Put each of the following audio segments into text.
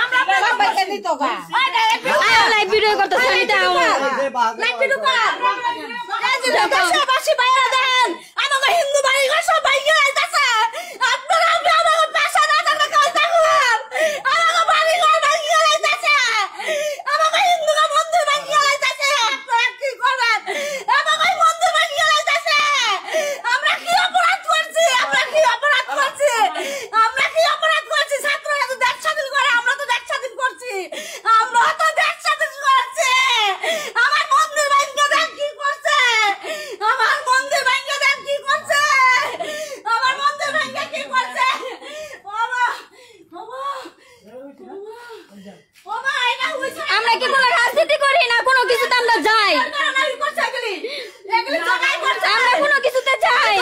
আমরা সবাই জানি তো গা লাইভ ভিডিও করতেছ আমি তাও লাইভ ভিডিও কর দেশবাসী ভাইরা দেন আমাদের হিন্দু ভাইরা সবাই গেছে আপনারা আমাদের পাশে না থাকলে কই থাকুন আমাদের বাড়ি ঘর ভাঙিয়ে যাইতেছে আমাদের হিন্দু মন্দির ভাঙিয়ে যাইতেছে আপনারা কি করবেন আমাদের মন্দির ভাঙিয়ে যাইতেছে আমরা কি অপরাধ করছি ছাত্ররা তো দেশ স্বাধীন করে আমরা তো দেশ স্বাধীন করছি আমার মন্দির ভাঙিয়ে দেন কি করছে আমার মন্দির ভাঙিয়ে দেন কি করছে আমার মন্দির ভাঙিয়ে কি করছে আমরা কি কোনো রাজনীতি করি না কোনো কিছুতে আমরা যাই আমরা কোনো কিছুতে যাই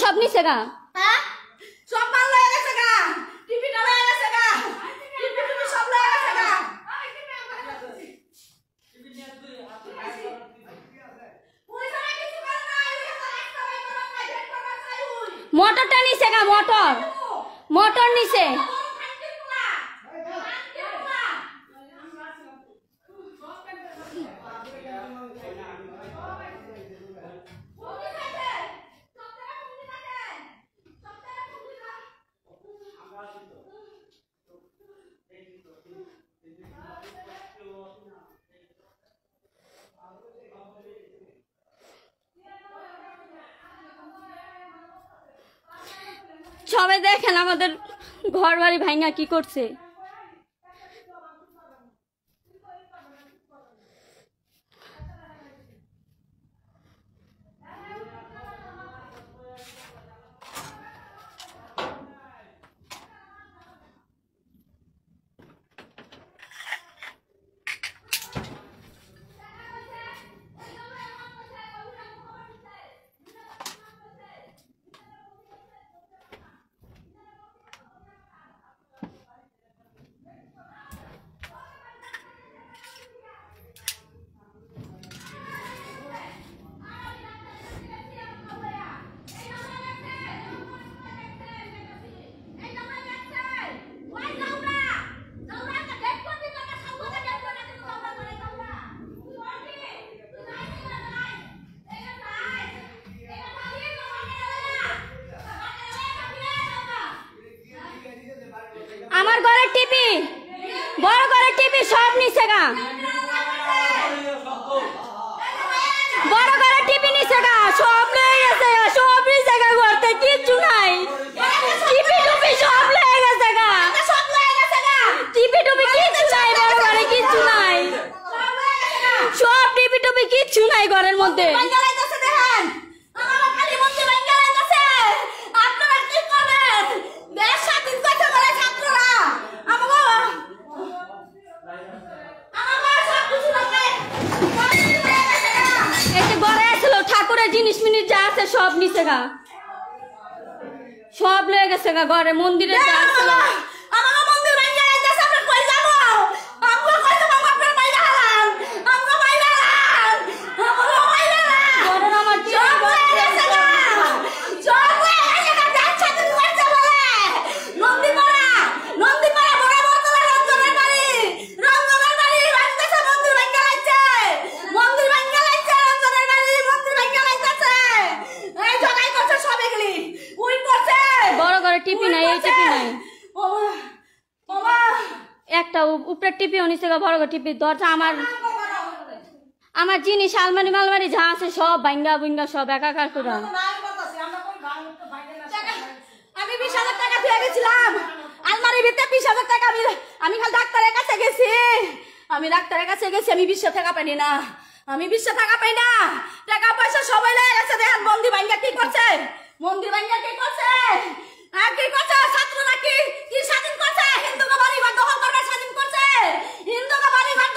সব নিছে গা সব মাল লয়ে গেছে গা টিভিটা লয়ে গেছে গা টিভি সব লয়ে গেছে গা মোটরটা নিছে গা মোটর নিছে সবাই দেখেন আমাদের ঘর বাড়ি ভাঙা কি করছে আমার ঘরে টিভি বড় ঘরে টিভি সব নিছে গা বড় ঘরে টিভি নিছে গা সব লয়ে গেছে গা সব নিছে গা ঘরতে কিচ্ছু নাই টিভি টুপি সব লয়ে গেছে গা টিভি টুপি কিচ্ছু নাই বড় ঘরে কিচ্ছু নাই সব টিভি টুপি কিচ্ছু নাই ঘরের মধ্যে জিনিস মিনিট যা আছে সব নিচে গা সব লয়ে গেছে গা ঘরে মন্দিরে যা আছে আমার মন্দির ভাঙা যাইতেছে আমরা কই যাব আমরা কই যাব আপনার মাইরা হালান আমরা মাইরা হালান আমরা মাইরা হালান ঘরে আমার কি সব লয়ে গেছে গা সব লয়ে গেছে গা যাচ্ছে তুমি করতে বলে নন্দী পাড়া বড় বড় রঞ্জনের বাড়ি ভাঙতেছে মন্দির ভাঙা যাচ্ছে মন্দির ভাঙা যাচ্ছে রঞ্জনের বাড়ি মন্দির ভাঙা যাচ্ছে এই জগাই করছে সব এগুলি উই করছে বড় ঘরে টিভি নাই এই টিভি নাই বাবা একটা উপরে টিভি অনিছে বড় ঘরে টিভি দরজা আমার জিনিস আলমারি মালমারি যা আছে সব ভাঙ্গা বুঙ্গা সব একাকার করে আমি 20,000 টাকা দিয়ে গেছিলাম আলমারির ভিতরে 20,000 টাকা আমি খালি ডাক্তারের কাছে গেছি আমি 20,000 টাকা পাইনি না আমি 20 টাকা পাই না টাকা পয়সা সবাই লয়ে গেছে দেখেন মন্দির ভাঙ্গা কি করছে কি করছে ছাত্ররা কি স্বাধীন করছে হিন্দুকে বাড়ি ঘর দখল করবে স্বাধীন করছে হিন্দুকে বাড়ি ঘর